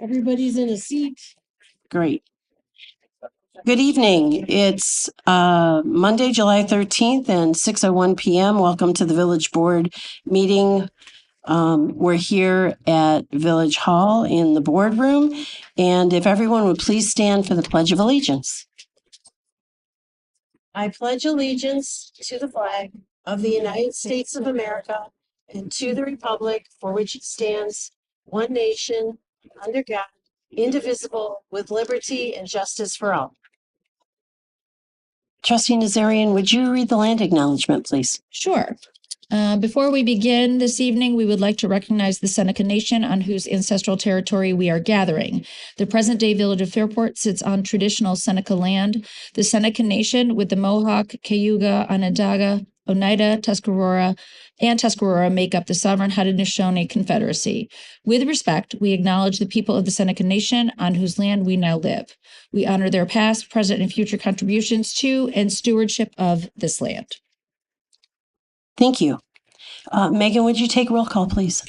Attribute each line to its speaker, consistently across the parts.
Speaker 1: Everybody's in a seat.
Speaker 2: Great. Good evening. It's Monday, July 13th and 6:01 p.m. Welcome to the Village Board meeting. We're here at Village Hall in the boardroom. And if everyone would please stand for the Pledge of Allegiance. I pledge allegiance to the flag of the United States of America and to the republic for which it stands, one nation, under God, indivisible, with liberty and justice for all. Trustee Nazarian, would you read the land acknowledgement, please?
Speaker 3: Sure. Before we begin this evening, we would like to recognize the Seneca Nation on whose ancestral territory we are gathering. The present-day village of Fairport sits on traditional Seneca land. The Seneca Nation, with the Mohawk, Cayuga, Onondaga, Oneida, Tuscarora make up the sovereign Haudenosaunee Confederacy. With respect, we acknowledge the people of the Seneca Nation on whose land we now live. We honor their past, present, and future contributions to and stewardship of this land.
Speaker 2: Thank you. Megan, would you take roll call, please?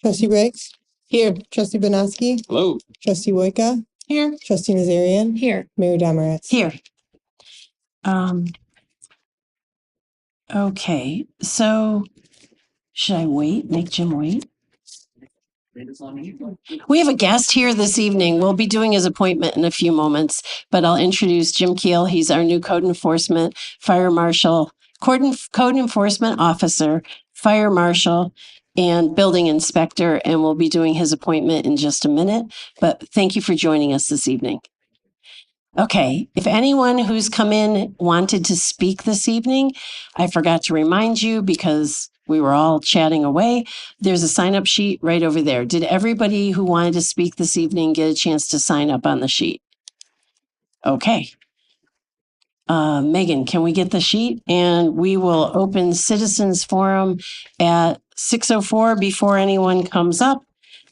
Speaker 4: Trustee Briggs? Here. Trustee Banaski?
Speaker 5: Hello.
Speaker 4: Trustee Wojka?
Speaker 2: Here.
Speaker 4: Trustee Nazarian?
Speaker 3: Here.
Speaker 4: Mayor Demeretz?
Speaker 2: Here. Okay, so should I wait? Make Jim wait? We have a guest here this evening. We'll be doing his appointment in a few moments, but I'll introduce Jim Keel. He's our new code enforcement fire marshal, code enforcement officer, fire marshal, and building inspector, and we'll be doing his appointment in just a minute. But thank you for joining us this evening. Okay, if anyone who's come in wanted to speak this evening, I forgot to remind you because we were all chatting away. There's a sign-up sheet right over there. Did everybody who wanted to speak this evening get a chance to sign up on the sheet? Okay. Megan, can we get the sheet? And we will open Citizens Forum at 6:04 before anyone comes up.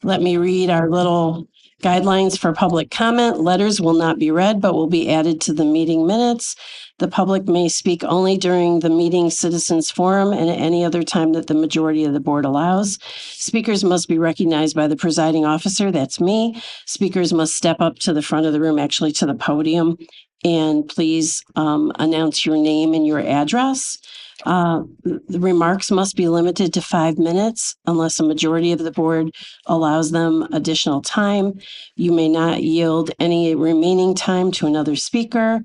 Speaker 2: Let me read our little guidelines for public comment. Letters will not be read, but will be added to the meeting minutes. The public may speak only during the meeting Citizens Forum and at any other time that the majority of the board allows. Speakers must be recognized by the presiding officer, that's me. Speakers must step up to the front of the room, actually to the podium, and please announce your name and your address. The remarks must be limited to 5 minutes unless a majority of the board allows them additional time. You may not yield any remaining time to another speaker.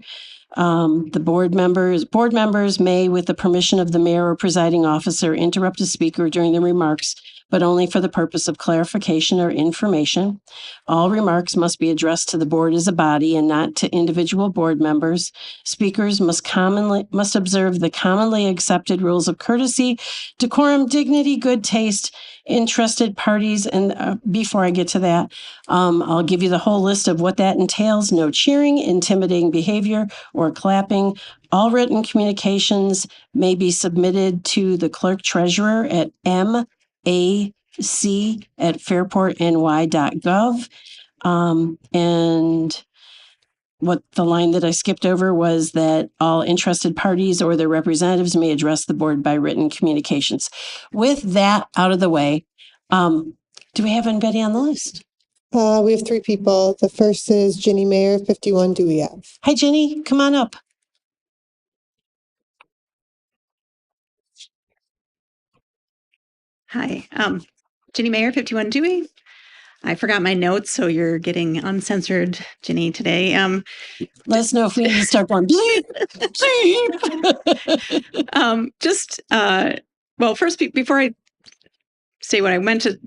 Speaker 2: The board members may, with the permission of the mayor or presiding officer, interrupt a speaker during the remarks, but only for the purpose of clarification or information. All remarks must be addressed to the board as a body and not to individual board members. Speakers must observe the commonly accepted rules of courtesy, decorum, dignity, good taste, interested parties. And before I get to that, I'll give you the whole list of what that entails. No cheering, intimidating behavior, or clapping. All written communications may be submitted to the clerk treasurer at mac@fairportny.gov. And what the line that I skipped over was that all interested parties or their representatives may address the board by written communications. With that out of the way, do we have anybody on the list?
Speaker 4: We have 3 people. The first is Ginny Mayer, 51 Dewey Ave.
Speaker 2: Hi, Ginny. Come on up.
Speaker 6: Hi, Ginny Mayer, 51 Dewey. I forgot my notes, so you're getting uncensored, Ginny, today.
Speaker 2: Let us know if we need to start going bleep, bleep.
Speaker 6: Well, first, before I say what I meant to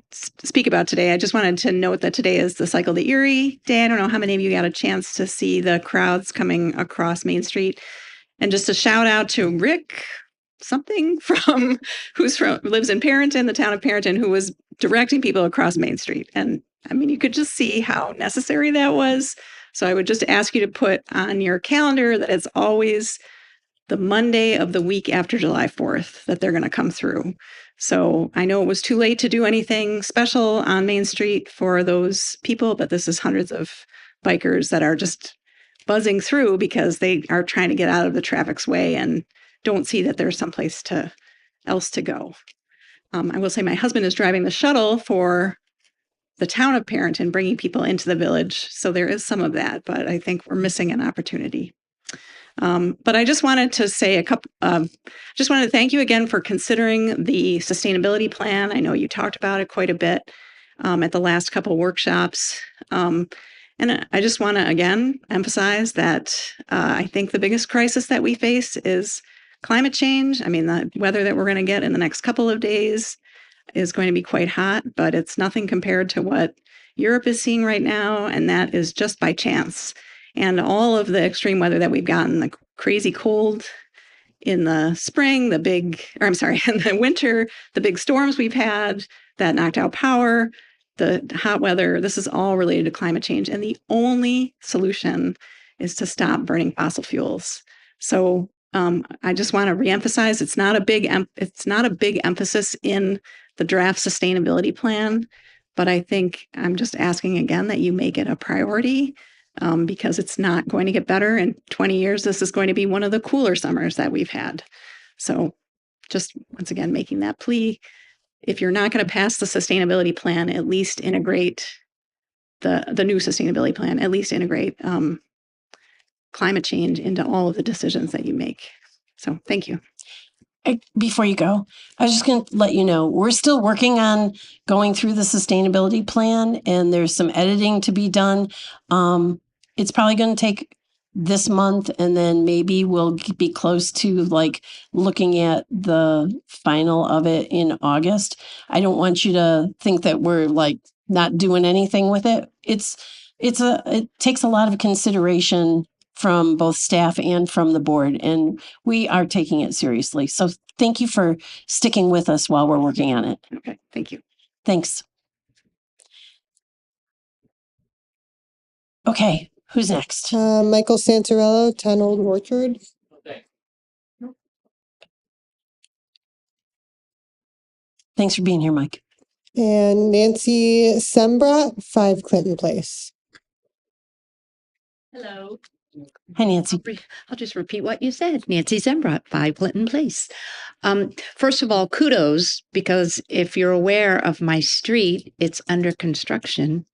Speaker 6: speak about today, I just wanted to note that today is the Cycle to Erie Day. I don't know how many of you got a chance to see the crowds coming across Main Street. And just a shout out to Rick something lives in Perrington, the town of Perrington, who was directing people across Main Street. And I mean, you could just see how necessary that was. So I would just ask you to put on your calendar that it's always the Monday of the week after July 4th that they're going to come through. So I know it was too late to do anything special on Main Street for those people, but this is hundreds of bikers that are just buzzing through because they are trying to get out of the traffic's way and don't see that there's someplace else to go. I will say my husband is driving the shuttle for the town of Parenton bringing people into the village. So there is some of that, but I think we're missing an opportunity. But I just wanted to say just wanted to thank you again for considering the sustainability plan. I know you talked about it quite a bit at the last couple workshops. And I just want to again emphasize that I think the biggest crisis that we face is climate change. I mean, the weather that we're going to get in the next couple of days is going to be quite hot, but it's nothing compared to what Europe is seeing right now. And that is just by chance. And all of the extreme weather that we've gotten, the crazy cold in the spring, in the winter, the big storms we've had that knocked out power, the hot weather, this is all related to climate change. And the only solution is to stop burning fossil fuels. So I just want to reemphasize, it's not a big emphasis in the draft sustainability plan, but I think I'm just asking again that you make it a priority because it's not going to get better. In 20 years, this is going to be one of the cooler summers that we've had. So just once again, making that plea. If you're not going to pass the sustainability plan, at least integrate the new sustainability plan, at least integrate climate change into all of the decisions that you make. So thank you.
Speaker 2: Before you go, I was just going to let you know, we're still working on going through the sustainability plan, and there's some editing to be done. It's probably going to take this month, and then maybe we'll be close to like looking at the final of it in August. I don't want you to think that we're like not doing anything with it. It takes a lot of consideration from both staff and from the board, and we are taking it seriously. So thank you for sticking with us while we're working on it.
Speaker 6: Okay, thank you.
Speaker 2: Thanks. Okay, who's next?
Speaker 4: Michael Santarello, 10 Old Orchard.
Speaker 2: Thanks for being here, Mike.
Speaker 4: And Nancy Sembrat, 5 Clinton Place.
Speaker 1: Hello.
Speaker 2: Hi, Nancy.
Speaker 1: I'll just repeat what you said. Nancy Zembrat, 5 Clinton Place. First of all, kudos, because if you're aware of my street, it's under construction.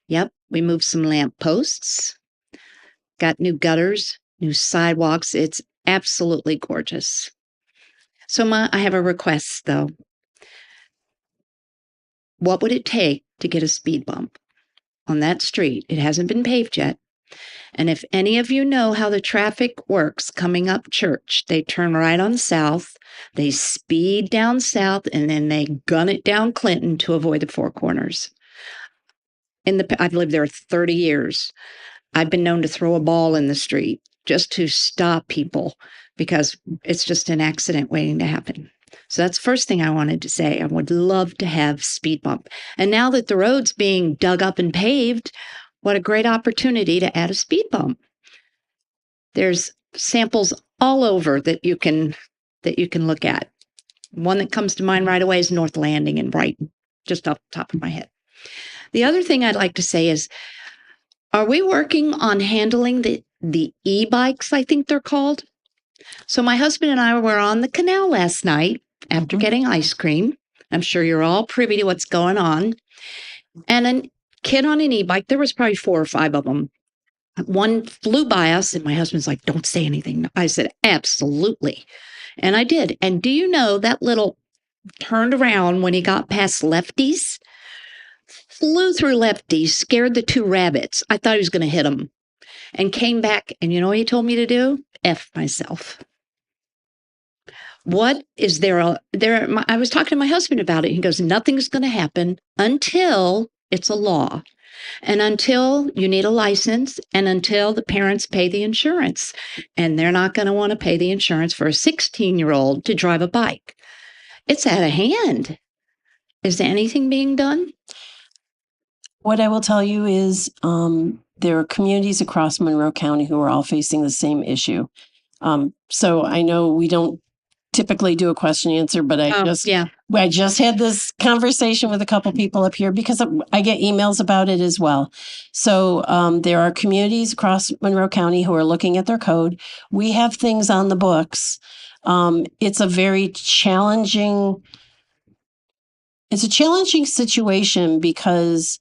Speaker 1: Yep, we moved some lamp posts, got new gutters, new sidewalks. It's absolutely gorgeous. So I have a request, though. What would it take to get a speed bump on that street? It hasn't been paved yet. And if any of you know how the traffic works coming up Church, they turn right on south, they speed down south, and then they gun it down Clinton to avoid the Four Corners. I've lived there 30 years. I've been known to throw a ball in the street just to stop people because it's just an accident waiting to happen. So that's the first thing I wanted to say. I would love to have speed bump. And now that the road's being dug up and paved, what a great opportunity to add a speed bump. There's samples all over that you can look at. One that comes to mind right away is North Landing in Brighton, just off the top of my head. The other thing I'd like to say is, are we working on handling the e-bikes, I think they're called? So my husband and I were on the canal last night after getting ice cream. I'm sure you're all privy to what's going on. And a kid on an e-bike, there was probably 4 or 5 of them. One flew by us and my husband's like, don't say anything. I said, absolutely. And I did. And do you know that little turned around when he got past lefties, flew through lefties, scared the 2 rabbits. I thought he was going to hit them and came back. And you know what he told me to do? F myself. What is there? I was talking to my husband about it. He goes, nothing's going to happen until it's a law. And until you need a license and until the parents pay the insurance. And they're not going to want to pay the insurance for a 16-year-old to drive a bike. It's out of hand. Is anything being done?
Speaker 2: What I will tell you is there are communities across Monroe County who are all facing the same issue. So I know we don't typically do a question answer, but I just had this conversation with a couple people up here because I get emails about it as well. So there are communities across Monroe County who are looking at their code. We have things on the books. It's a very challenging it's a challenging situation because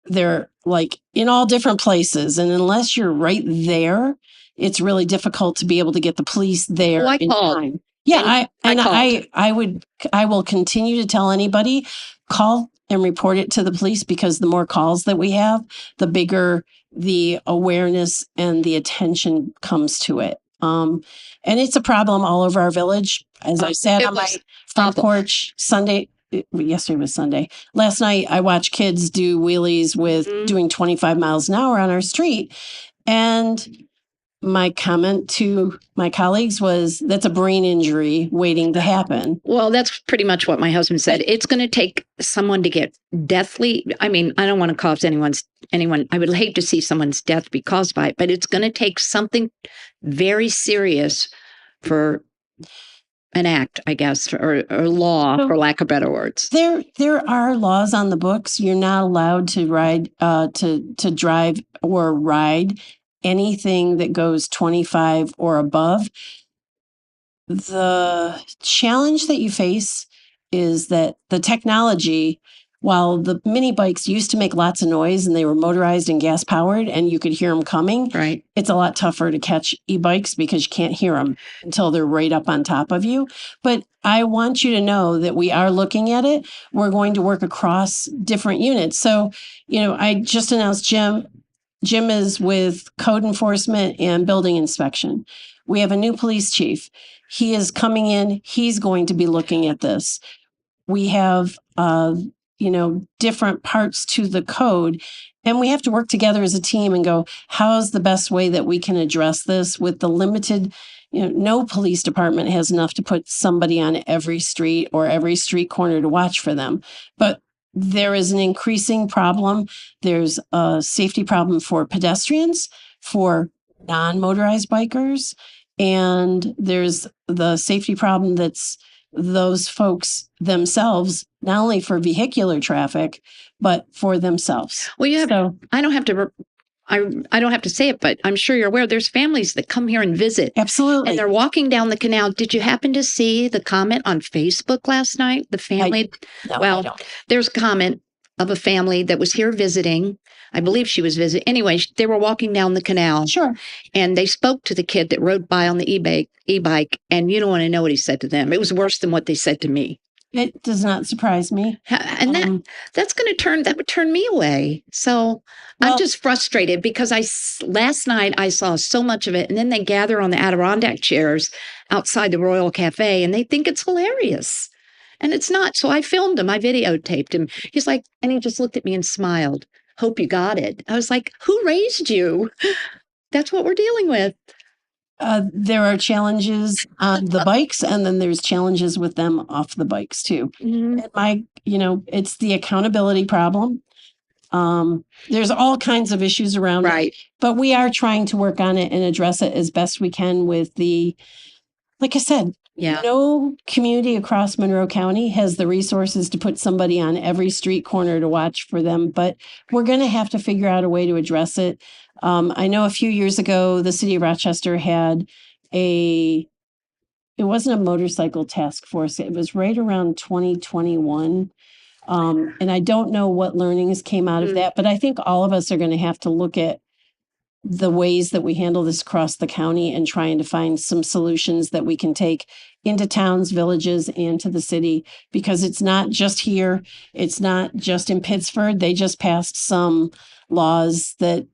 Speaker 2: they're like in all different places. And unless you're right there, it's really difficult to be able to get the police there
Speaker 1: Oh, I
Speaker 2: in
Speaker 1: called.
Speaker 2: time. Yeah,
Speaker 1: And
Speaker 2: I will continue to tell anybody, call and report it to the police, because the more calls that we have, the bigger the awareness and the attention comes to it. And it's a problem all over our village. As I sat
Speaker 1: It
Speaker 2: on my
Speaker 1: was
Speaker 2: front
Speaker 1: awful.
Speaker 2: porch yesterday was Sunday. Last night I watched kids do wheelies with
Speaker 1: Mhm.
Speaker 2: doing 25 miles an hour on our street. And my comment to my colleagues was, that's a brain injury waiting to happen.
Speaker 1: Well, that's pretty much what my husband said. It's going to take someone to get deathly. I mean, I don't want to cause anyone. I would hate to see someone's death be caused by it, but it's going to take something very serious for an act, I guess, or law,
Speaker 2: So-
Speaker 1: for lack of better words.
Speaker 2: There are laws on the books. You're not allowed to ride to drive or ride anything that goes 25 or above. The challenge that you face is that the technology, while the mini bikes used to make lots of noise and they were motorized and gas powered and you could hear them coming,
Speaker 1: Right.
Speaker 2: it's a lot tougher to catch e-bikes because you can't hear them until they're right up on top of you. But I want you to know that we are looking at it. We're going to work across different units. So, I just announced Jim. Jim is with code enforcement and building inspection. We have a new police chief. He is coming in. He's going to be looking at this. We have, different parts to the code, and we have to work together as a team and go, how's the best way that we can address this with the limited, no police department has enough to put somebody on every street or every street corner to watch for them. But there is an increasing problem. There's a safety problem for pedestrians, for non-motorized bikers, and there's the safety problem that's those folks themselves, not only for vehicular traffic, but for themselves.
Speaker 1: Well, you have.
Speaker 2: So,
Speaker 1: I don't have to. I don't have to say it, but I'm sure you're aware. There's families that come here and visit,
Speaker 2: absolutely.
Speaker 1: and they're walking down the canal. Did you happen to see the comment on Facebook last night? The family.
Speaker 2: No, I
Speaker 1: Well,
Speaker 2: don't.
Speaker 1: there's a comment of a family that was here visiting. I believe she was visiting. Anyway, they were walking down the canal.
Speaker 2: Sure.
Speaker 1: And they spoke to the kid that rode by on the e-bike, and you don't want to know what he said to them. It was worse than what they said to me.
Speaker 2: It does not surprise me.
Speaker 1: And that would turn me away. So I'm
Speaker 2: Well-
Speaker 1: just frustrated because last night I saw so much of it, and then they gather on the Adirondack chairs outside the Royal Cafe, and they think it's hilarious. And it's not. So I filmed him. I videotaped him. He's like, and he just looked at me and smiled. Hope you got it. I was like, who raised you? That's what we're dealing with.
Speaker 2: There are challenges on the bikes, and then there's challenges with them off the bikes too.
Speaker 1: Mhm.
Speaker 2: And it's the accountability problem. There's all kinds of issues around it,
Speaker 1: Right.
Speaker 2: but we are trying to work on it and address it as best we can with like I said,
Speaker 1: Yeah.
Speaker 2: no community across Monroe County has the resources to put somebody on every street corner to watch for them, but we're going to have to figure out a way to address it. I know a few years ago, the city of Rochester had it wasn't a motorcycle task force. It was right around 2021. And I don't know what learnings came out of that, but I think all of us are going to have to look at the ways that we handle this across the county and trying to find some solutions that we can take into towns, villages, and to the city, because it's not just here. It's not just in Pittsford. They just passed some laws that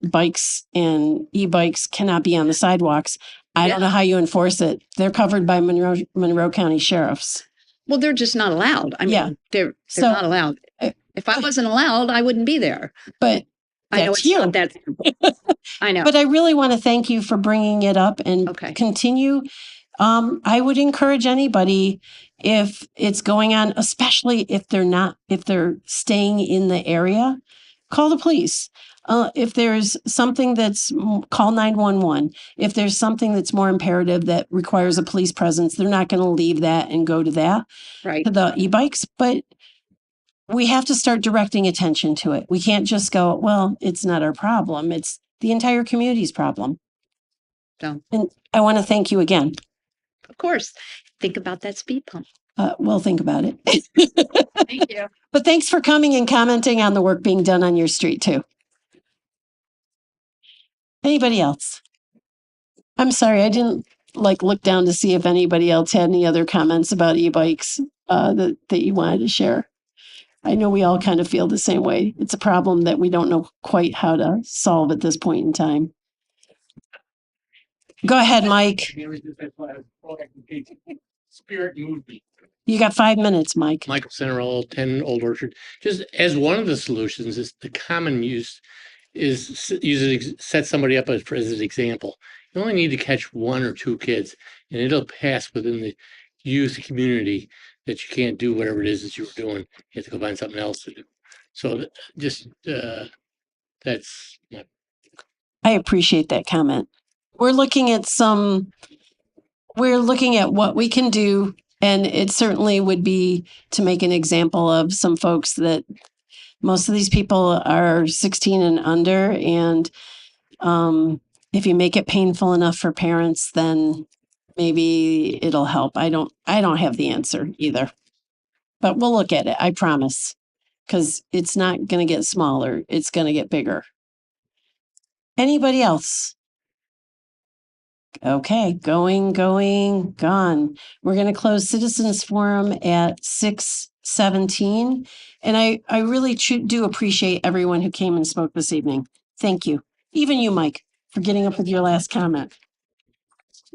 Speaker 2: bikes and e-bikes cannot be on the sidewalks. I don't know how you enforce it. They're covered by Monroe County sheriffs.
Speaker 1: Well, they're just not allowed. I mean,
Speaker 2: Yeah.
Speaker 1: they're
Speaker 2: So-
Speaker 1: not allowed. If I wasn't allowed, I wouldn't be there.
Speaker 2: But
Speaker 1: I know
Speaker 2: that's
Speaker 1: it's
Speaker 2: you.
Speaker 1: not that simple. I know.
Speaker 2: But I really want to thank you for bringing it up and
Speaker 1: Okay.
Speaker 2: continue. I would encourage anybody, if it's going on, especially if they're staying in the area, call the police. If there's something call 911. If there's something that's more imperative that requires a police presence, they're not going to leave that and go to that,
Speaker 1: Right.
Speaker 2: to the e-bikes. But we have to start directing attention to it. We can't just go, well, it's not our problem. It's the entire community's problem.
Speaker 1: So,
Speaker 2: And I want to thank you again.
Speaker 1: of course, think about that speed bump.
Speaker 2: We'll think about it.
Speaker 3: Thank you.
Speaker 2: But thanks for coming and commenting on the work being done on your street too. Anybody else? I'm sorry, I didn't look down to see if anybody else had any other comments about e-bikes that you wanted to share. I know we all kind of feel the same way. It's a problem that we don't know quite how to solve at this point in time. Go ahead, Mike.
Speaker 5: Spirit movement.
Speaker 2: You got 5 minutes, Mike.
Speaker 5: Michael Centerall, 10 Old Orchard. Just as one of the solutions is the common use is set somebody up as an example. You only need to catch 1 or 2 kids and it'll pass within the youth community that you can't do whatever it is that you were doing. You have to go find something else to do. So that's my.
Speaker 2: I appreciate that comment. We're looking at what we can do, and it certainly would be to make an example of some folks that most of these people are 16 and under. And if you make it painful enough for parents, then maybe it'll help. I don't have the answer either, but we'll look at it. I promise, because it's not going to get smaller. It's going to get bigger. Anybody else? Okay, gone. We're going to close Citizens Forum at 6:17. And I really do appreciate everyone who came and spoke this evening. Thank you. Even you, Mike, for getting up with your last comment.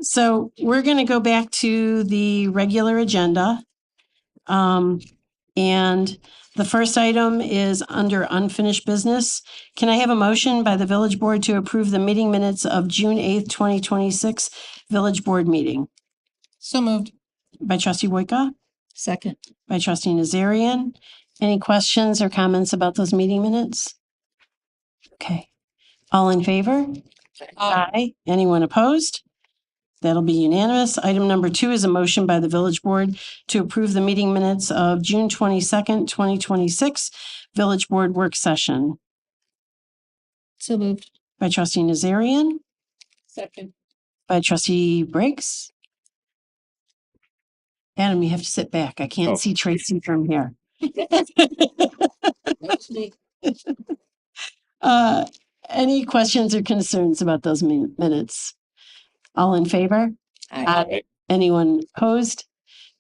Speaker 2: So we're going to go back to the regular agenda. And the first item is under unfinished business. Can I have a motion by the village board to approve the meeting minutes of June 8th, 2026 village board meeting?
Speaker 3: So moved.
Speaker 2: By trustee Wojcika,
Speaker 3: Second.
Speaker 2: by trustee Nazarian. Any questions or comments about those meeting minutes? Okay. All in favor? Aye. Anyone opposed? That'll be unanimous. Item number 2 is a motion by the village board to approve the meeting minutes of June 22nd, 2026 village board work session.
Speaker 3: So moved.
Speaker 2: By trustee Nazarian,
Speaker 3: Second.
Speaker 2: by trustee Briggs. Adam, you have to sit back. I can't see Tracy from here. Any questions or concerns about those minutes? All in favor?
Speaker 3: Aye.
Speaker 2: Anyone opposed?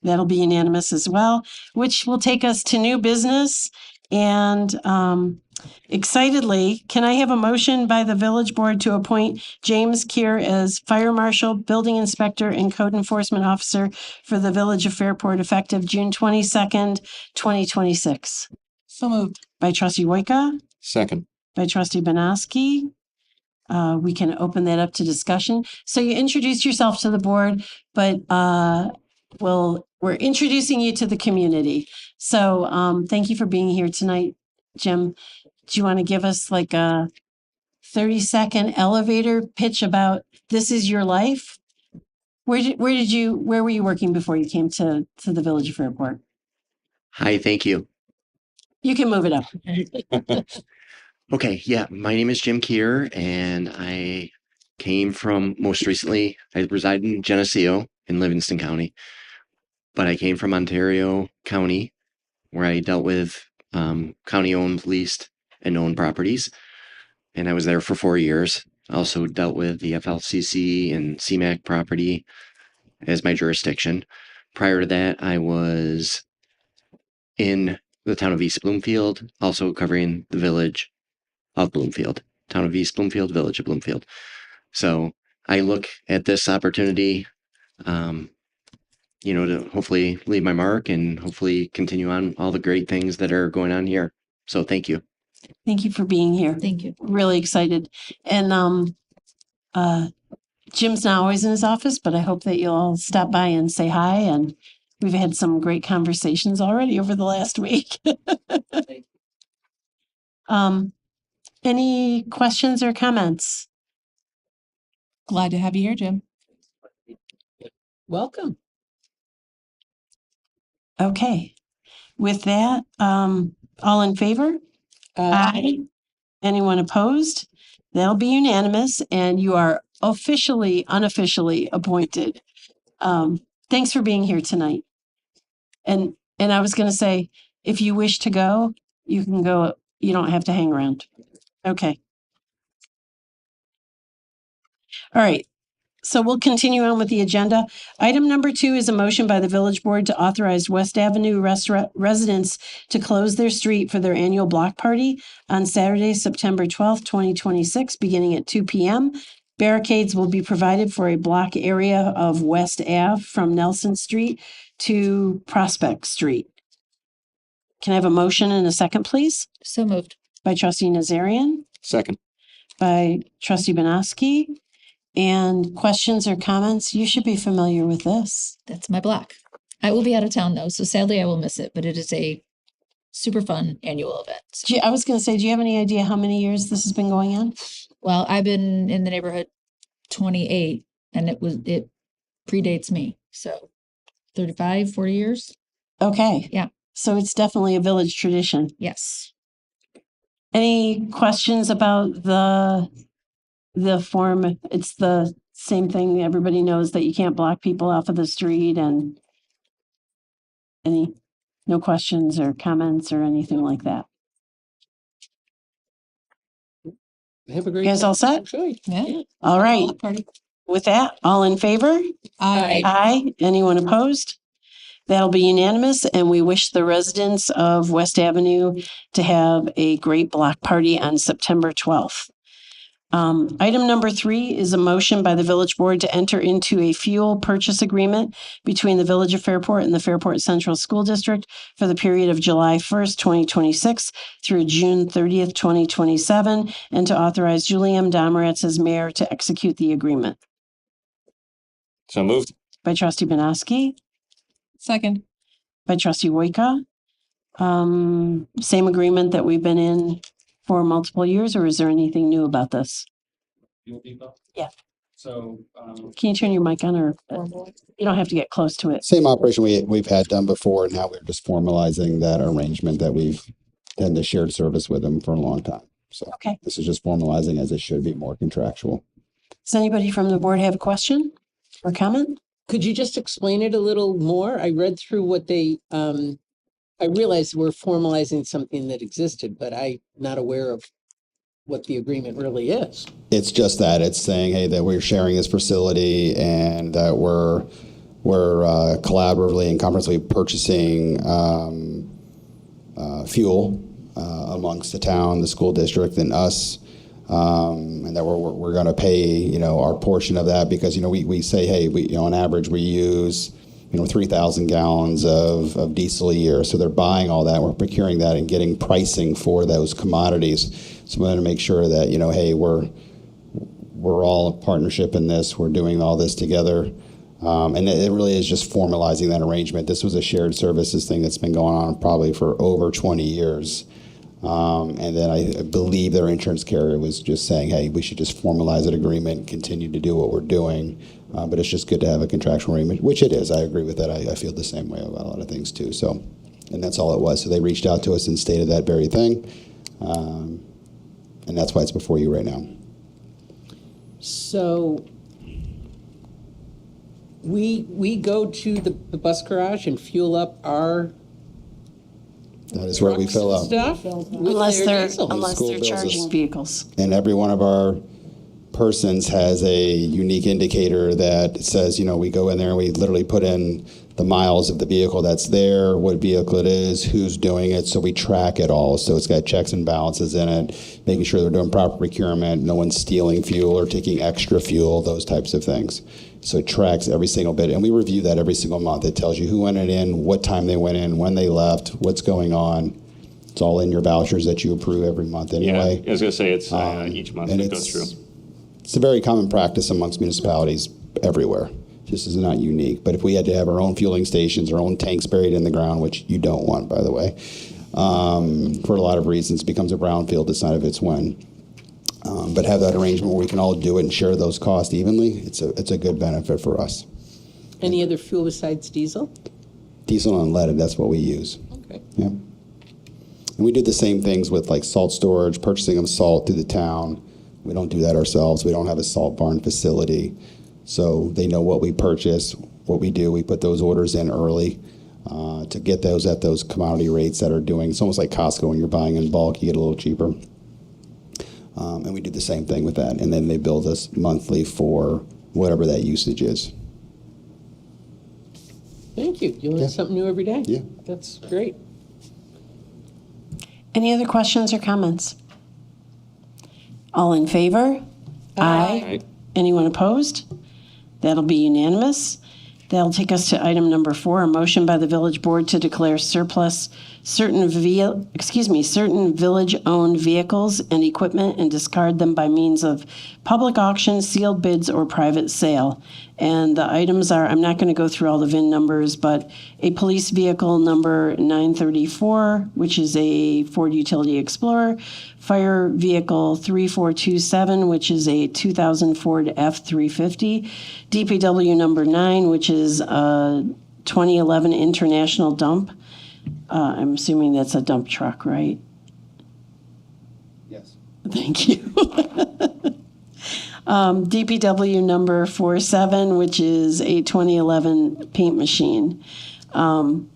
Speaker 2: That'll be unanimous as well, which will take us to new business. And excitedly, can I have a motion by the village board to appoint James Keir as fire marshal, building inspector, and code enforcement officer for the village of Fairport effective June 22nd, 2026?
Speaker 3: So moved.
Speaker 2: By trustee Wojcika,
Speaker 7: Second.
Speaker 2: by trustee Banaski. We can open that up to discussion. So you introduced yourself to the board, but we're introducing you to the community. So thank you for being here tonight, Jim. Do you want to give us like a 30-second elevator pitch about this is your life? Where were you working before you came to the village of Fairport?
Speaker 7: Hi, thank you.
Speaker 2: You can move it up.
Speaker 7: Okay, yeah, my name is Jim Keir, and I came from, most recently, I reside in Geneseo in Livingston County, but I came from Ontario County, where I dealt with county-owned, leased, and owned properties, and I was there for 4 years. I also dealt with the FLCC and CMAC property as my jurisdiction. Prior to that, I was in the town of East Bloomfield, also covering the village of Bloomfield, town of East Bloomfield, village of Bloomfield. So I look at this opportunity, to hopefully leave my mark and hopefully continue on all the great things that are going on here. So thank you.
Speaker 2: Thank you for being here.
Speaker 3: Thank you.
Speaker 2: Really excited. And Jim's not always in his office, but I hope that you'll all stop by and say hi. And we've had some great conversations already over the last week. Any questions or comments?
Speaker 3: Glad to have you here, Jim.
Speaker 2: Welcome. Okay. With that, all in favor? Aye. Anyone opposed? That'll be unanimous, and you are unofficially appointed. Thanks for being here tonight. And I was going to say, if you wish to go, you can go. You don't have to hang around. Okay. All right. So we'll continue on with the agenda. Item number 2 is a motion by the village board to authorize West Avenue residents to close their street for their annual block party on Saturday, September 12th, 2026, beginning at 2 p.m. Barricades will be provided for a block area of West Ave from Nelson Street to Prospect Street. Can I have a motion and a second, please?
Speaker 3: So moved.
Speaker 2: By trustee Nazarian,
Speaker 8: Second.
Speaker 2: by trustee Banowski. And questions or comments? You should be familiar with this.
Speaker 3: That's my block. I will be out of town though, so sadly I will miss it, but it is a super fun annual event. So,
Speaker 2: I was going to say, do you have any idea how many years this has been going on?
Speaker 3: well, I've been in the neighborhood 28 and it predates me. So 35, 40 years.
Speaker 2: Okay.
Speaker 3: Yeah.
Speaker 2: So it's definitely a village tradition.
Speaker 3: Yes.
Speaker 2: Any questions about the form? It's the same thing. Everybody knows that you can't block people off of the street, and no questions or comments or anything like that.
Speaker 8: Have a great
Speaker 2: You guys all set?
Speaker 8: Enjoy.
Speaker 3: Yeah.
Speaker 2: All right.
Speaker 3: Party.
Speaker 2: With that, all in favor?
Speaker 3: Aye.
Speaker 2: Aye. Anyone opposed? That'll be unanimous, and we wish the residents of West Avenue to have a great block party on September 12th. Item number 3 is a motion by the village board to enter into a fuel purchase agreement between the Village of Fairport and the Fairport Central School District for the period of July 1st, 2026 through June 30th, 2027, and to authorize Julie M. Domeretz as mayor to execute the agreement.
Speaker 8: So moved.
Speaker 2: By trustee Banowski,
Speaker 3: Second.
Speaker 2: by trustee Wojka. Same agreement that we've been in for multiple years, or is there anything new about this? Yeah.
Speaker 9: So,
Speaker 2: Can you turn your mic on, or you don't have to get close to it?
Speaker 10: Same operation we've had done before. Now we're just formalizing that arrangement that we've done the shared service with them for a long time. So
Speaker 2: Okay.
Speaker 10: this is just formalizing as it should be more contractual.
Speaker 2: Does anybody from the board have a question or comment?
Speaker 11: Could you just explain it a little more? I read through what they, I realized we're formalizing something that existed, but I'm not aware of what the agreement really is.
Speaker 10: It's just that it's saying, hey, that we're sharing this facility and that we're collaboratively and comprehensively purchasing fuel amongst the town, the school district, and us. And that we're going to pay, our portion of that because, we say, hey, on average, we use, 3,000 gallons of diesel a year. So they're buying all that. We're procuring that and getting pricing for those commodities. So we want to make sure that, hey, we're all a partnership in this. We're doing all this together. And it really is just formalizing that arrangement. This was a shared services thing that's been going on probably for over 20 years. And then I believe their insurance carrier was just saying, hey, we should just formalize that agreement and continue to do what we're doing. But it's just good to have a contractual arrangement, which it is. I agree with that. I feel the same way about a lot of things too. So, and that's all it was. So they reached out to us and stated that very thing. And that's why it's before you right now.
Speaker 11: So we go to the bus garage and fuel up our
Speaker 10: That is where we fill up.
Speaker 11: stuff?
Speaker 2: Unless they're
Speaker 10: School bills
Speaker 2: charging
Speaker 10: is-
Speaker 2: vehicles.
Speaker 10: And every one of our persons has a unique indicator that says, we go in there and we literally put in the miles of the vehicle that's there, what vehicle it is, who's doing it. So we track it all. So it's got checks and balances in it, making sure they're doing proper procurement, no one's stealing fuel or taking extra fuel, those types of things. So it tracks every single bit. And we review that every single month. It tells you who went in, what time they went in, when they left, what's going on. It's all in your vouchers that you approve every month anyway.
Speaker 8: Yeah, I was gonna say it's each month
Speaker 10: and
Speaker 8: it goes through.
Speaker 10: It's a very common practice amongst municipalities everywhere. This is not unique. But if we had to have our own fueling stations, our own tanks buried in the ground, which you don't want, by the way, for a lot of reasons, it becomes a brownfield. It's not if it's when. But have that arrangement where we can all do it and share those costs evenly. It's a good benefit for us.
Speaker 11: Any other fuel besides diesel?
Speaker 10: Diesel and unleaded, that's what we use.
Speaker 11: Okay.
Speaker 10: Yeah. And we do the same things with like salt storage, purchasing of salt through the town. We don't do that ourselves. We don't have a salt barn facility. So they know what we purchase, what we do. We put those orders in early. to get those at those commodity rates that are doing. It's almost like Costco when you're buying in bulk, you get a little cheaper. And we do the same thing with that. And then they bill us monthly for whatever that usage is.
Speaker 11: Thank you. You learn
Speaker 10: Yeah.
Speaker 11: something new every day.
Speaker 10: Yeah.
Speaker 11: That's great.
Speaker 2: Any other questions or comments? All in favor?
Speaker 8: Aye.
Speaker 2: Anyone opposed? That'll be unanimous. That'll take us to item number 4, a motion by the village board to declare surplus certain village-owned vehicles and equipment and discard them by means of public auction, sealed bids, or private sale. And the items are, I'm not going to go through all the VIN numbers, but a police vehicle number 934, which is a Ford Utility Explorer, fire vehicle 3427, which is a 2000 Ford F350, DPW number 9, which is a 2011 International Dump. I'm assuming that's a dump truck, right?
Speaker 10: Yes.
Speaker 2: Thank you. DPW number 47, which is a 2011 paint machine. Can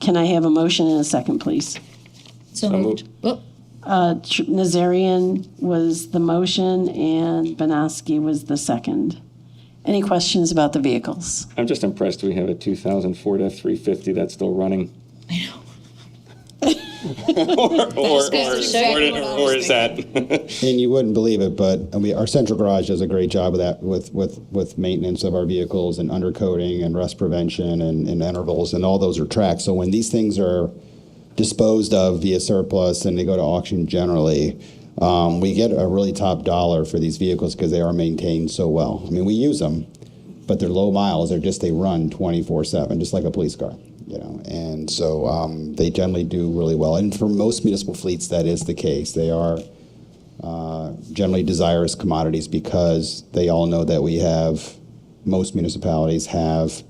Speaker 2: I have a motion and a second, please?
Speaker 3: So
Speaker 8: moved.
Speaker 3: moved. Oh,
Speaker 2: Nazarian was the motion and Banoski was the second. Any questions about the vehicles?
Speaker 8: I'm just impressed we have a 2000 Ford F350 that's still running.
Speaker 3: I know.
Speaker 8: or is that?
Speaker 10: And you wouldn't believe it, but our central garage does a great job of that with maintenance of our vehicles and undercoating and rust prevention and intervals, and all those are tracked. So when these things are disposed of via surplus and they go to auction generally, we get a really top dollar for these vehicles because they are maintained so well. I mean, we use them, but they're low miles. They run 24/7, just like a police car. And so they generally do really well. And for most municipal fleets, that is the case. They are generally desirous commodities because they all know that most municipalities have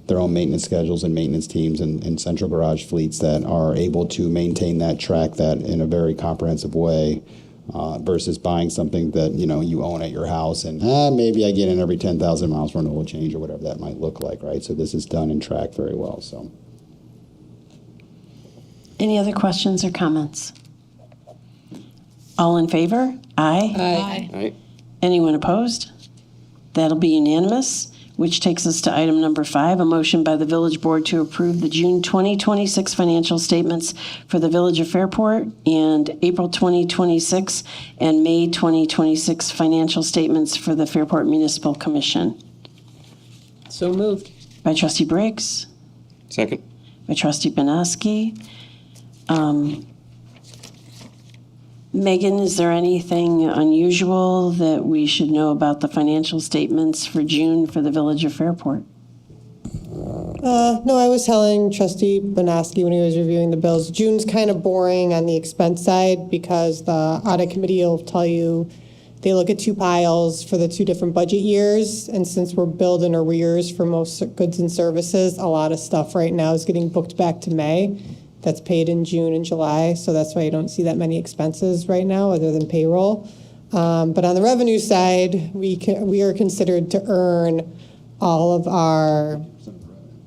Speaker 10: their own maintenance schedules and maintenance teams and central garage fleets that are able to maintain that, track that in a very comprehensive way versus buying something that, you own at your house and maybe I get in every 10,000 miles for an oil change or whatever that might look like, right? So this is done and tracked very well, so.
Speaker 2: Any other questions or comments? All in favor? Aye.
Speaker 3: Aye.
Speaker 8: Aye.
Speaker 2: Anyone opposed? That'll be unanimous, which takes us to item number 5, a motion by the village board to approve the June 2026 financial statements for the village of Fairport and April 2026 and May 2026 financial statements for the Fairport Municipal Commission.
Speaker 11: So moved.
Speaker 2: By trustee Briggs,
Speaker 8: Second.
Speaker 2: by trustee Banoski. Megan, is there anything unusual that we should know about the financial statements for June for the village of Fairport?
Speaker 4: No, I was telling trustee Banoski when he was reviewing the bills, June's kind of boring on the expense side because the audit committee will tell you they look at 2 piles for the 2 different budget years. And since we're billed in arrears for most goods and services, a lot of stuff right now is getting booked back to May. That's paid in June and July. So that's why you don't see that many expenses right now other than payroll. But on the revenue side, we are considered to earn all of our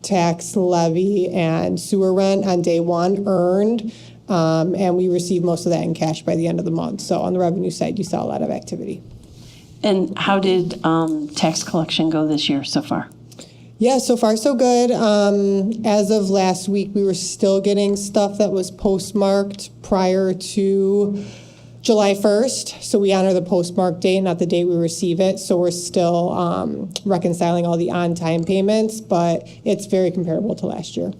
Speaker 4: tax levy and sewer rent on day 1 earned. And we receive most of that in cash by the end of the month. So on the revenue side, you saw a lot of activity.
Speaker 2: And how did tax collection go this year so far?
Speaker 4: Yeah, so far so good. As of last week, we were still getting stuff that was postmarked prior to July 1st. So we honor the postmark date, not the date we receive it. So we're still reconciling all the on-time payments, but it's very comparable to last year.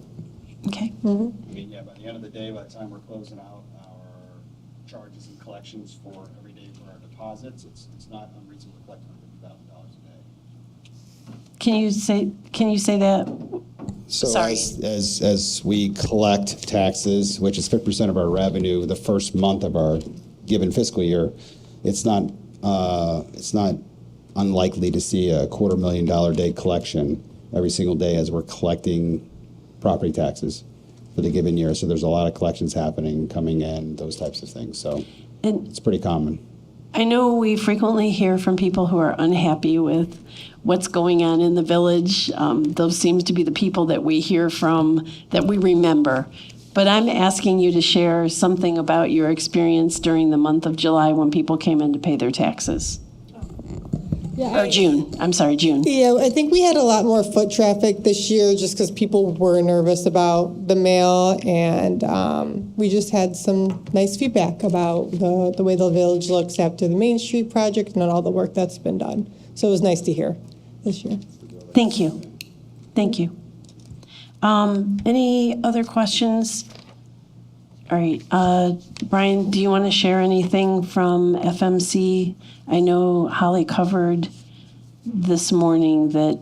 Speaker 2: Okay.
Speaker 10: I mean, yeah, by the end of the day, by the time we're closing out our charges and collections for every day for our deposits, it's not unreasonable to collect $150,000 a day.
Speaker 2: Can you say that?
Speaker 10: So
Speaker 2: Sorry.
Speaker 10: as we collect taxes, which is 50% of our revenue, the first month of our given fiscal year, it's not unlikely to see a $250,000 day collection every single day as we're collecting property taxes for the given year. So there's a lot of collections happening, coming in, those types of things. So
Speaker 2: And
Speaker 10: it's pretty common.
Speaker 2: I know we frequently hear from people who are unhappy with what's going on in the village. Those seems to be the people that we hear from, that we remember. But I'm asking you to share something about your experience during the month of July when people came in to pay their taxes. Or June, I'm sorry, June.
Speaker 4: Yeah, I think we had a lot more foot traffic this year just because people were nervous about the mail, and we just had some nice feedback about the way the village looks after the Main Street project and all the work that's been done. So it was nice to hear this year.
Speaker 2: Thank you. Thank you. Any other questions? All right, Brian, do you want to share anything from FMC? I know Holly covered this morning that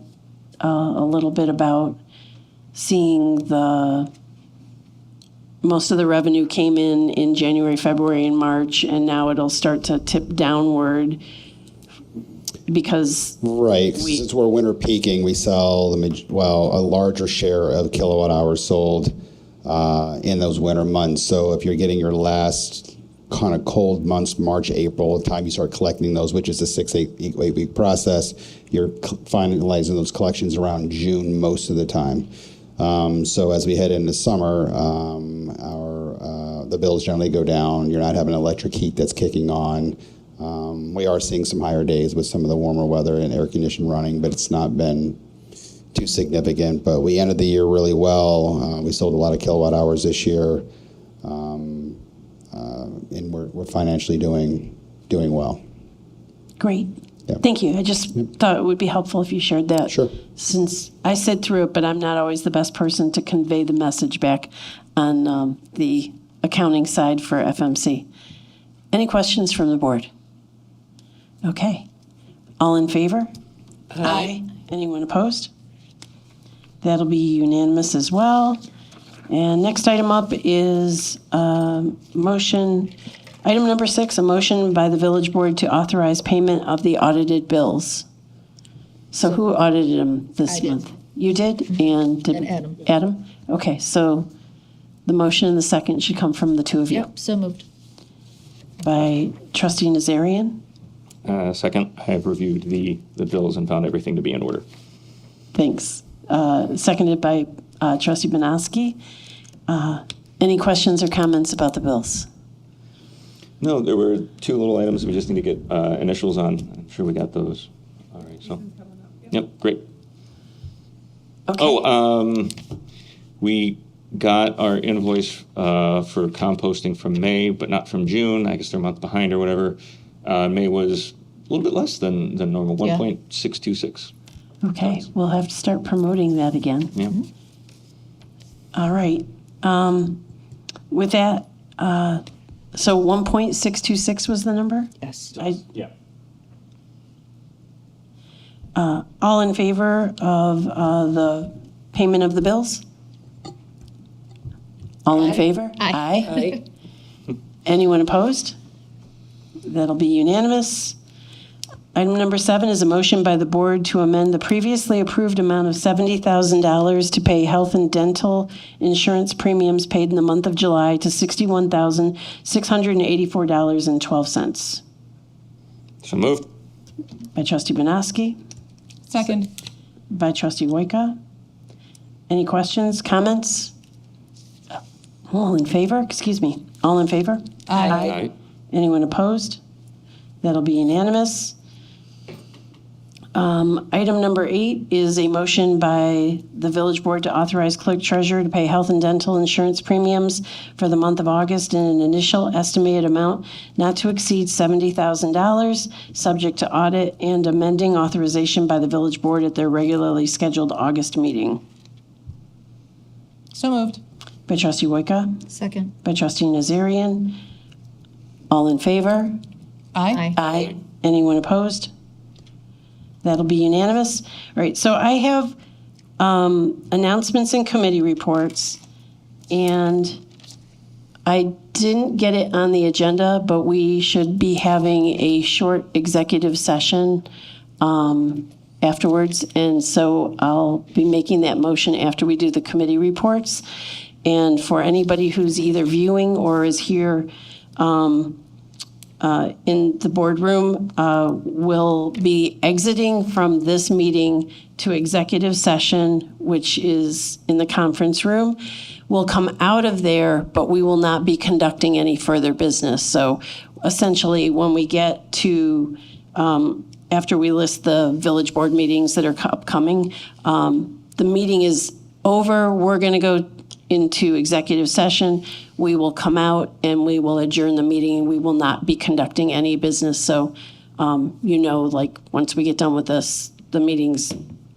Speaker 2: a little bit about seeing most of the revenue came in January, February, and March, and now it'll start to tip downward because
Speaker 10: Right, since we're winter peaking, we sell a larger share of kilowatt hours sold in those winter months. So if you're getting your last kind of cold months, March, April, the time you start collecting those, which is a 8 week process, you're finalizing those collections around June most of the time. So as we head into summer, the bills generally go down. You're not having electric heat that's kicking on. We are seeing some higher days with some of the warmer weather and air conditioning running, but it's not been too significant. But we ended the year really well. We sold a lot of kilowatt hours this year, and we're financially doing well.
Speaker 2: Great.
Speaker 10: Yeah.
Speaker 2: Thank you. I just thought it would be helpful if you shared that.
Speaker 10: Sure.
Speaker 2: Since I said through it, but I'm not always the best person to convey the message back on the accounting side for FMC. Any questions from the board? Okay. All in favor? Aye. Anyone opposed? That'll be unanimous as well. And next item up is motion, item number 6, a motion by the village board to authorize payment of the audited bills. So who audited them this month? You did? And did
Speaker 3: Adam.
Speaker 2: Adam? Okay, so the motion and the second should come from the two of you.
Speaker 3: Yep, so moved.
Speaker 2: By trustee Nazarian.
Speaker 8: Second, I have reviewed the bills and found everything to be in order.
Speaker 2: Thanks. Seconded by trustee Benoski. Any questions or comments about the bills?
Speaker 8: No, there were 2 little items we just need to get initials on. I'm sure we got those. All right, so. Yep, great.
Speaker 2: Okay.
Speaker 8: We got our invoice for composting from May, but not from June. I guess they're a month behind or whatever. May was a little bit less than normal,
Speaker 3: Yeah.
Speaker 8: 1.626.
Speaker 2: Okay, we'll have to start promoting that again.
Speaker 8: Yeah.
Speaker 2: All right. With that, so 1.626 was the number?
Speaker 3: Yes.
Speaker 8: Yeah.
Speaker 2: All in favor of the payment of the bills? All in favor?
Speaker 3: Aye.
Speaker 2: Anyone opposed? That'll be unanimous. Item number 7 is a motion by the board to amend the previously approved amount of $70,000 to pay health and dental insurance premiums paid in the month of July to $61,684.12.
Speaker 8: So moved.
Speaker 2: By trustee Benoski,
Speaker 3: Second.
Speaker 2: by trustee Wojka. Any questions, comments? All in favor? Excuse me. All in favor?
Speaker 8: Aye.
Speaker 2: Anyone opposed? That'll be unanimous. Item number 8 is a motion by the village board to authorize clerk treasurer to pay health and dental insurance premiums for the month of August in an initial estimated amount not to exceed $70,000, subject to audit and amending authorization by the village board at their regularly scheduled August meeting.
Speaker 3: So moved.
Speaker 2: By trustee Wojka,
Speaker 3: Second.
Speaker 2: by trustee Nazarian. All in favor?
Speaker 3: Aye.
Speaker 2: Aye. Anyone opposed? That'll be unanimous. All right, so I have announcements and committee reports, and I didn't get it on the agenda, but we should be having a short executive session afterwards, and so I'll be making that motion after we do the committee reports. And for anybody who's either viewing or is here in the boardroom will be exiting from this meeting to executive session, which is in the conference room. We'll come out of there, but we will not be conducting any further business. So essentially, when we get to, after we list the village board meetings that are upcoming, the meeting is over. We're going to go into executive session. We will come out and we will adjourn the meeting. We will not be conducting any business. So, like once we get done with this, the meeting's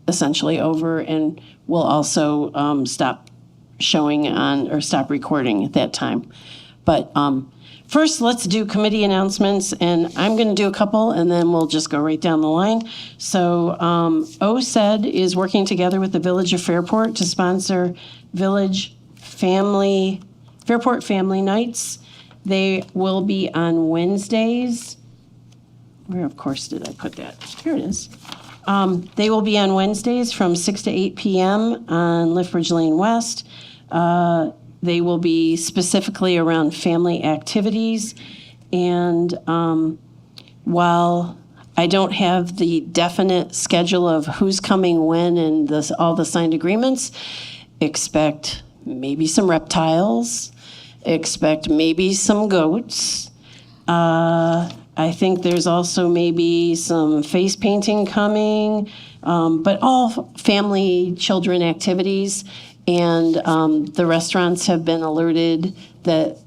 Speaker 2: essentially over, and we'll also stop showing on or stop recording at that time. But first, let's do committee announcements, and I'm going to do a couple, and then we'll just go right down the line. So OSED is working together with the Village of Fairport to sponsor Fairport Family Nights. They will be on Wednesdays. Where, of course, did I put that? Here it is. They will be on Wednesdays from 6 to 8 p.m. on Lithbridge Lane West. They will be specifically around family activities. And while I don't have the definite schedule of who's coming when and all the signed agreements, expect maybe some reptiles, expect maybe some goats. I think there's also maybe some face painting coming, but all family, children activities. And the restaurants have been alerted that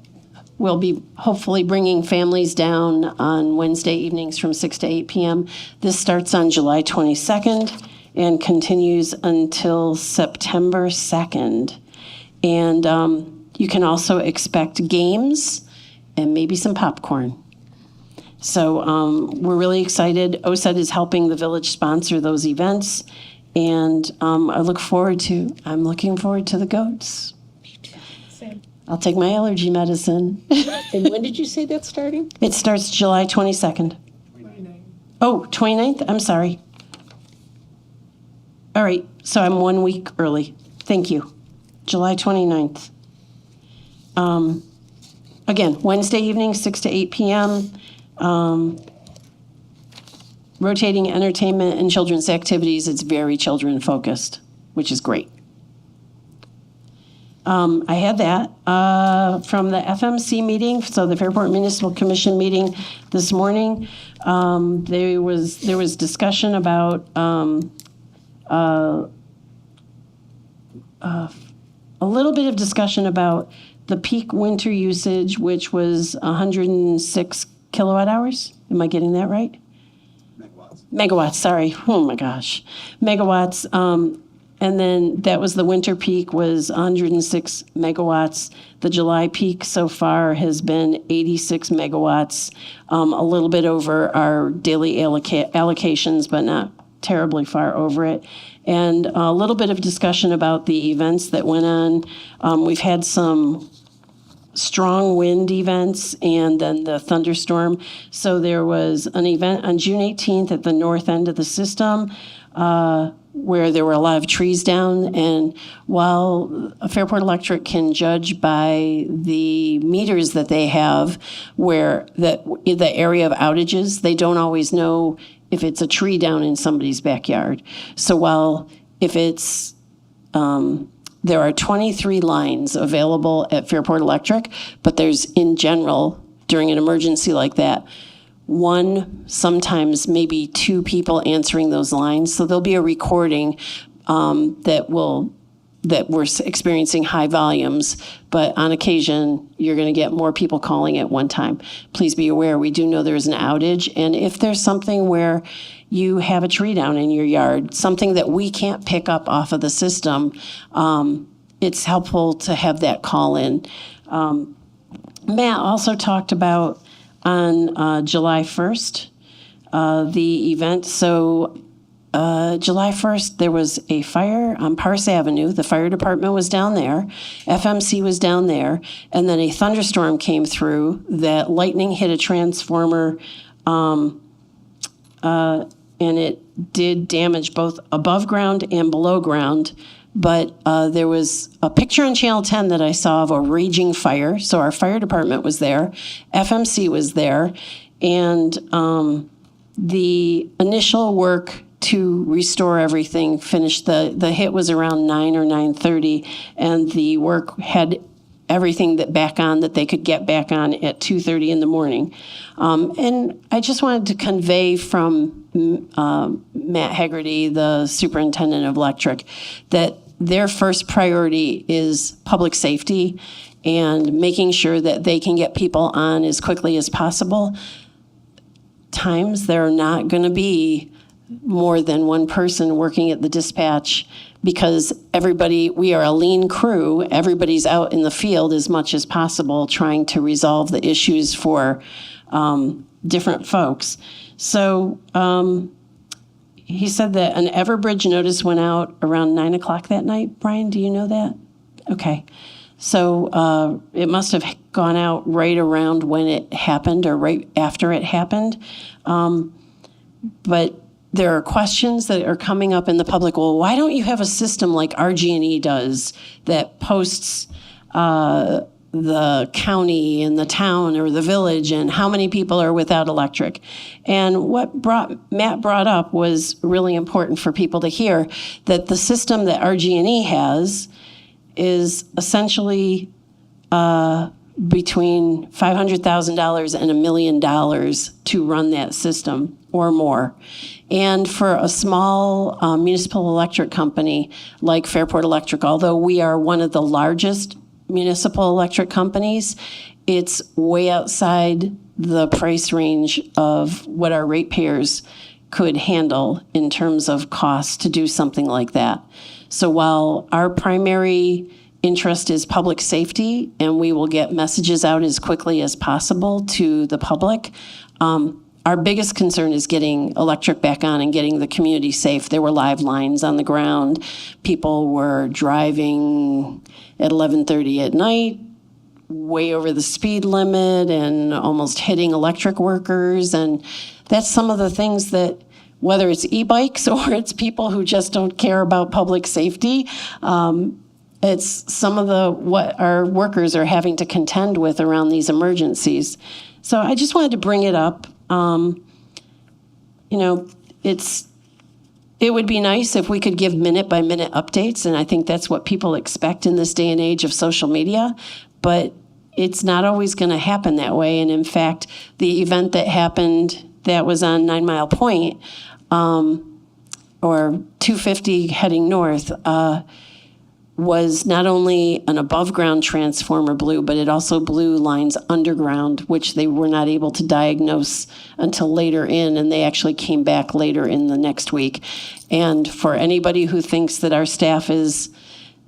Speaker 2: we'll be hopefully bringing families down on Wednesday evenings from 6 to 8 p.m. This starts on July 22nd and continues until September 2nd. And you can also expect games and maybe some popcorn. So we're really excited. OSED is helping the village sponsor those events. And I'm looking forward to the goats.
Speaker 3: Me too. Same.
Speaker 2: I'll take my allergy medicine.
Speaker 11: And when did you say that's starting?
Speaker 2: It starts July 22nd.
Speaker 11: 29.
Speaker 2: Oh, 29th? I'm sorry. All right, so I'm 1 week early. Thank you. July 29th. Again, Wednesday evening, 6 to 8 p.m. Rotating entertainment and children's activities. It's very children focused, which is great. I had that from the FMC meeting, so the Fairport Municipal Commission meeting this morning. There was discussion about a little bit of discussion about the peak winter usage, which was 106 kilowatt hours. Am I getting that right? Megawatts, sorry. Oh my gosh. Megawatts. And then that was the winter peak was 106 megawatts. The July peak so far has been 86 megawatts, a little bit over our daily allocations, but not terribly far over it. And a little bit of discussion about the events that went on. We've had some strong wind events and then the thunderstorm. So there was an event on June 18th at the north end of the system where there were a lot of trees down. And while Fairport Electric can judge by the meters that they have where the area of outages, they don't always know if it's a tree down in somebody's backyard. So while if it's there are 23 lines available at Fairport Electric, but there's, in general, during an emergency like that, one, sometimes maybe two people answering those lines. So there'll be a recording that we're experiencing high volumes, but on occasion, you're going to get more people calling at one time. Please be aware, we do know there's an outage, and if there's something where you have a tree down in your yard, something that we can't pick up off of the system, it's helpful to have that call in. Matt also talked about on July 1st, the event. So July 1st, there was a fire on Parse Avenue. The fire department was down there. FMC was down there. And then a thunderstorm came through that lightning hit a transformer, and it did damage both above ground and below ground. But there was a picture on Channel 10 that I saw of a raging fire. So our fire department was there. FMC was there. And the initial work to restore everything finished. The hit was around 9 or 9:30, and the work had everything that back on that they could get back on at 2:30 in the morning. And I just wanted to convey from Matt Haggerty, the superintendent of electric, that their first priority is public safety and making sure that they can get people on as quickly as possible. Times there are not going to be more than one person working at the dispatch because we are a lean crew. Everybody's out in the field as much as possible trying to resolve the issues for different folks. So he said that an Everbridge notice went out around 9 o'clock that night. Brian, do you know that? Okay. So it must have gone out right around when it happened or right after it happened. But there are questions that are coming up in the public. Well, why don't you have a system like RG&E does that posts the county and the town or the village and how many people are without electric? And what Matt brought up was really important for people to hear, that the system that RG&E has is essentially between $500,000 and $1 million to run that system or more. And for a small municipal electric company like Fairport Electric, although we are one of the largest municipal electric companies, it's way outside the price range of what our ratepayers could handle in terms of cost to do something like that. So while our primary interest is public safety, and we will get messages out as quickly as possible to the public, our biggest concern is getting electric back on and getting the community safe. There were live lines on the ground. People were driving at 11:30 at night, way over the speed limit and almost hitting electric workers. And that's some of the things that, whether it's e-bikes or it's people who just don't care about public safety, it's some of what our workers are having to contend with around these emergencies. So I just wanted to bring it up. It would be nice if we could give minute-by-minute updates, and I think that's what people expect in this day and age of social media, but it's not always going to happen that way. And in fact, the event that happened that was on 9 Mile Point, or 250 heading north, was not only an above-ground transformer blew, but it also blew lines underground, which they were not able to diagnose until later and they actually came back later in the next week. And for anybody who thinks that our staff is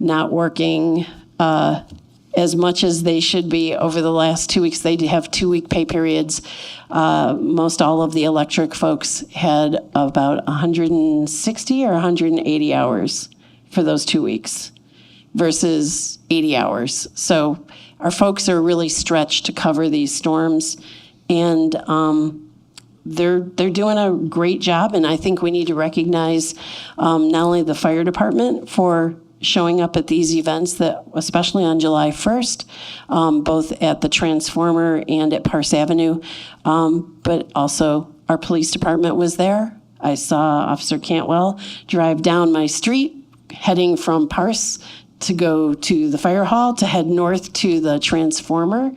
Speaker 2: not working as much as they should be over the last 2 weeks, they have 2-week pay periods. Most all of the electric folks had about 160 or 180 hours for those 2 weeks. Versus 80 hours. So our folks are really stretched to cover these storms, and they're doing a great job. And I think we need to recognize not only the fire department for showing up at these events, that especially on July 1st, both at the Transformer and at Parse Avenue, but also our police department was there. I saw Officer Cantwell drive down my street heading from Parse to go to the fire hall, to head north to the Transformer.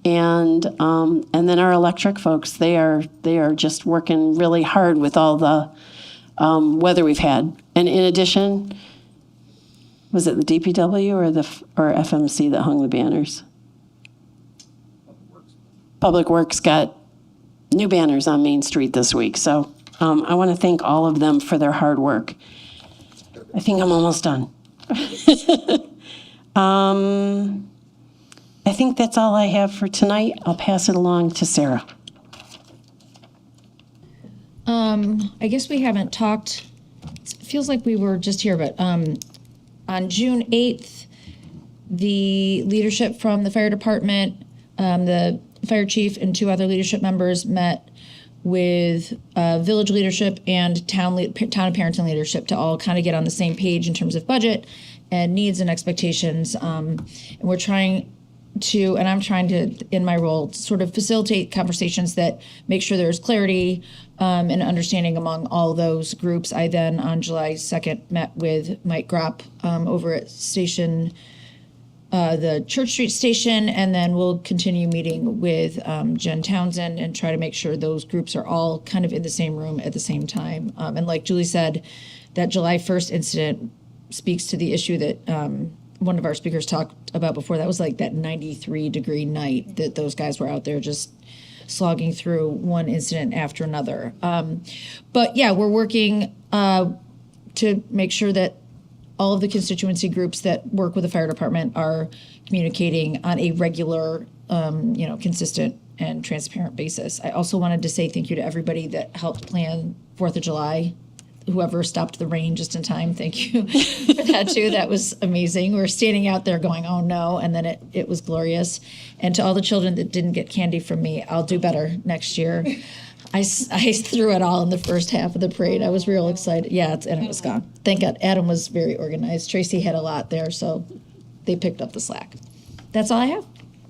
Speaker 2: And then our electric folks, they are just working really hard with all the weather we've had. And in addition, was it the DPW or FMC that hung the banners? Public Works got new banners on Main Street this week. So I want to thank all of them for their hard work. I think I'm almost done. I think that's all I have for tonight. I'll pass it along to Sarah.
Speaker 3: I guess we haven't talked, it feels like we were just here, but on June 8th, the leadership from the fire department, the fire chief and 2 other leadership members met with village leadership and town and Parenton leadership to all kind of get on the same page in terms of budget and needs and expectations. And we're trying to, and I'm trying to, in my role, sort of facilitate conversations that make sure there's clarity and understanding among all those groups. I then, on July 2nd, met with Mike Gropp over at the Church Street station, and then we'll continue meeting with Jen Townsend and try to make sure those groups are all kind of in the same room at the same time. And like Julie said, that July 1st incident speaks to the issue that one of our speakers talked about before. That was like that 93-degree night that those guys were out there just slogging through one incident after another. But yeah, we're working to make sure that all of the constituency groups that work with the fire department are communicating on a regular, consistent and transparent basis. I also wanted to say thank you to everybody that helped plan 4th of July. Whoever stopped the rain just in time, thank you for that too. That was amazing. We were standing out there going, oh no, and then it was glorious. And to all the children that didn't get candy from me, I'll do better next year. I threw it all in the first half of the parade. I was real excited. Yeah, and it was gone. Thank God. Adam was very organized. Tracy had a lot there, so they picked up the slack. That's all I have.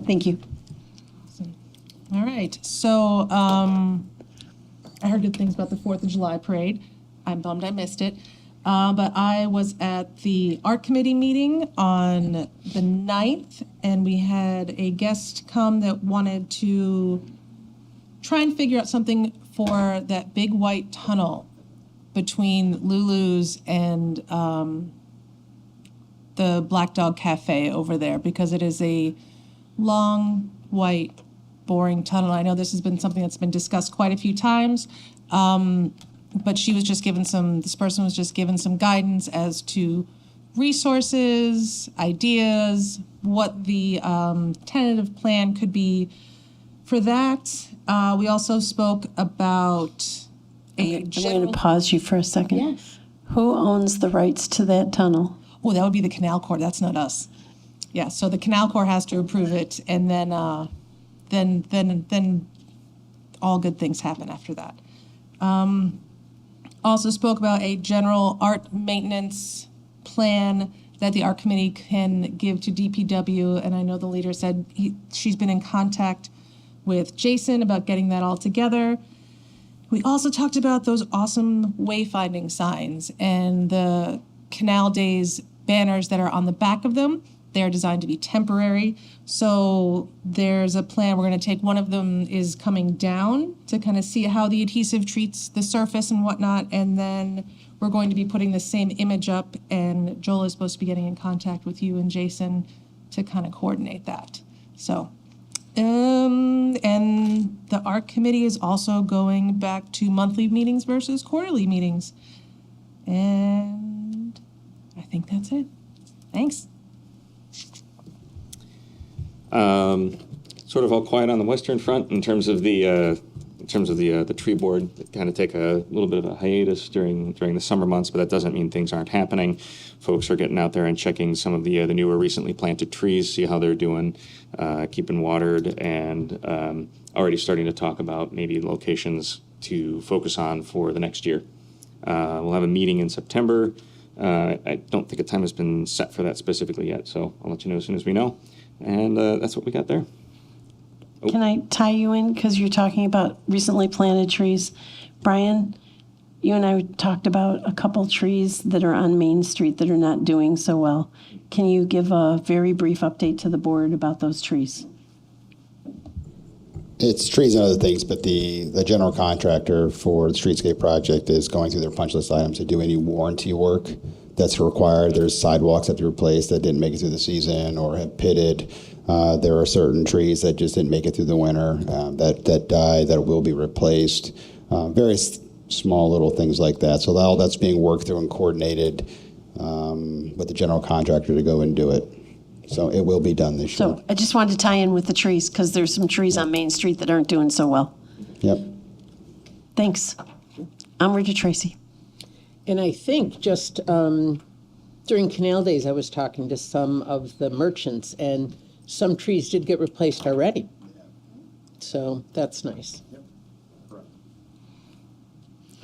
Speaker 2: Thank you.
Speaker 9: All right. So I heard good things about the 4th of July parade. I'm bummed I missed it. But I was at the art committee meeting on the 9th, and we had a guest come that wanted to try and figure out something for that big white tunnel between Lulu's and the Black Dog Cafe over there, because it is a long, white, boring tunnel. I know this has been something that's been discussed quite a few times. But this person was just given some guidance as to resources, ideas, what the tentative plan could be for that. We also spoke about
Speaker 2: I'm going to pause you for a second.
Speaker 3: Yes.
Speaker 2: Who owns the rights to that tunnel?
Speaker 9: Oh, that would be the Canal Corps. That's not us. Yeah, so the Canal Corps has to approve it, and then all good things happen after that. Also spoke about a general art maintenance plan that the art committee can give to DPW, and I know the leader said she's been in contact with Jason about getting that all together. We also talked about those awesome wayfinding signs and the Canal Days banners that are on the back of them. They're designed to be temporary. So there's a plan. We're going to take one of them is coming down to kind of see how the adhesive treats the surface and whatnot. And then we're going to be putting the same image up. And Joel is supposed to be getting in contact with you and Jason to kind of coordinate that. So, and the art committee is also going back to monthly meetings versus quarterly meetings. And I think that's it. Thanks.
Speaker 8: Sort of all quiet on the western front in terms of the tree board. Kind of take a little bit of a hiatus during the summer months, but that doesn't mean things aren't happening. Folks are getting out there and checking some of the newer recently planted trees, see how they're doing, keeping watered, and already starting to talk about maybe locations to focus on for the next year. We'll have a meeting in September. I don't think a time has been set for that specifically yet, so I'll let you know as soon as we know. And that's what we got there. Oh.
Speaker 2: Can I tie you in because you're talking about recently planted trees? Brian, you and I talked about a couple trees that are on Main Street that are not doing so well. Can you give a very brief update to the board about those trees?
Speaker 10: It's trees and other things, but the general contractor for the streetscape project is going through their punch list items to do any warranty work that's required. There's sidewalks that have to replace that didn't make it through the season or have pitted. There are certain trees that just didn't make it through the winter that died that will be replaced. Various small little things like that. So all that's being worked through and coordinated with the general contractor to go and do it. So it will be done this year.
Speaker 2: So I just wanted to tie in with the trees because there's some trees on Main Street that aren't doing so well.
Speaker 10: Yep.
Speaker 2: Thanks. Onward to Tracy.
Speaker 11: And I think just during Canal Days, I was talking to some of the merchants, and some trees did get replaced already. So that's nice.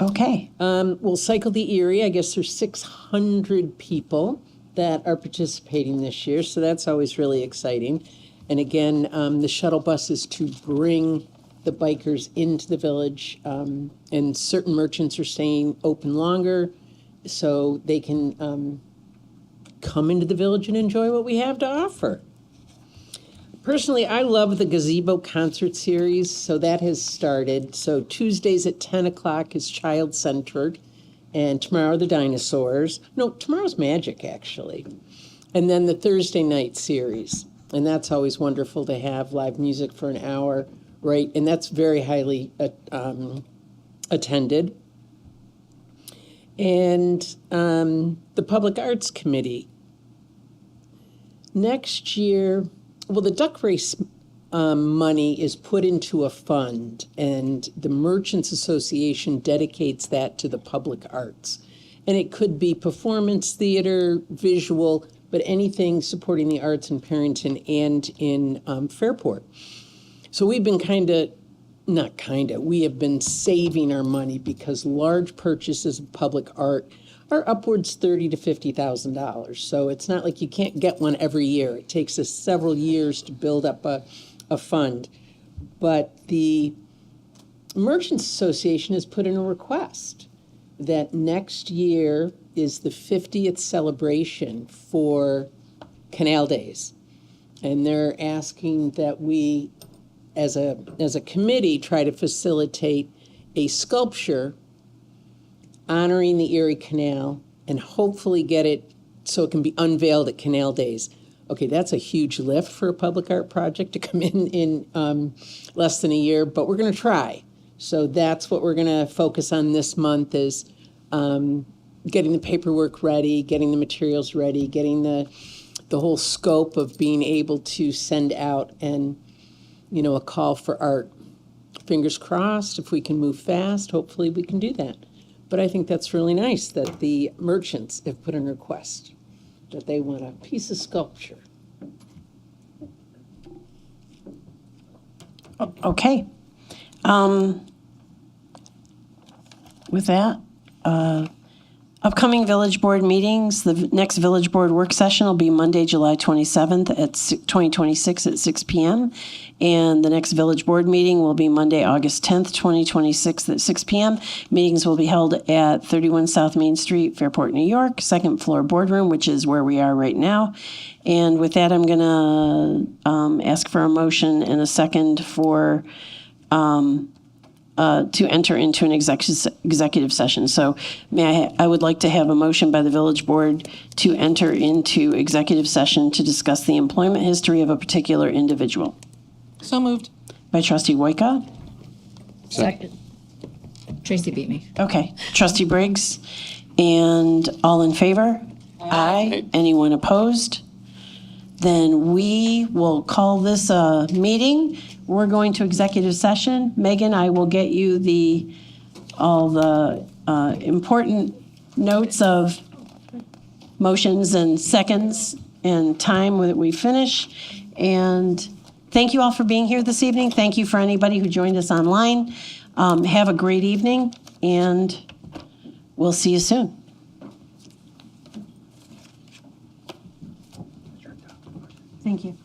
Speaker 2: Okay.
Speaker 11: We'll cycle the Erie. I guess there's 600 people that are participating this year, so that's always really exciting. And again, the shuttle bus is to bring the bikers into the village, and certain merchants are staying open longer so they can come into the village and enjoy what we have to offer. Personally, I love the gazebo concert series, so that has started. So Tuesdays at 10 o'clock is child-centered, and tomorrow the dinosaurs. No, tomorrow's magic, actually. And then the Thursday night series, and that's always wonderful to have live music for an hour, right? And that's very highly attended. And the Public Arts Committee. Next year, well, the duck race money is put into a fund, and the Merchants Association dedicates that to the public arts. And it could be performance theater, visual, but anything supporting the arts in Perrington and in Fairport. So we've been we have been saving our money because large purchases of public art are upwards $30,000 to $50,000. So it's not like you can't get one every year. It takes us several years to build up a fund. But the Merchants Association has put in a request that next year is the 50th celebration for Canal Days. And they're asking that we, as a committee, try to facilitate a sculpture honoring the Erie Canal and hopefully get it so it can be unveiled at Canal Days. Okay, that's a huge lift for a public art project to come in less than a year, but we're going to try. So that's what we're going to focus on this month is getting the paperwork ready, getting the materials ready, getting the whole scope of being able to send out a call for art. Fingers crossed, if we can move fast, hopefully we can do that. But I think that's really nice that the merchants have put in a request that they want a piece of sculpture.
Speaker 2: Okay. With that, upcoming village board meetings, the next village board work session will be Monday, July 27th at 2026 at 6 p.m. And the next village board meeting will be Monday, August 10th, 2026 at 6 p.m. Meetings will be held at 31 South Main Street, Fairport, New York, second floor boardroom, which is where we are right now. And with that, I'm going to ask for a motion and a second for to enter into an executive session. So I would like to have a motion by the village board to enter into executive session to discuss the employment history of a particular individual.
Speaker 9: So moved.
Speaker 2: By trustee Wojka.
Speaker 3: Second. Tracy beat me.
Speaker 2: Okay. Trustee Briggs. And all in favor? Aye. Anyone opposed? Then we will call this a meeting. We're going to executive session. Megan, I will get you all the important notes of motions and seconds and time that we finish. And thank you all for being here this evening. Thank you for anybody who joined us online. Have a great evening, and we'll see you soon. Thank you.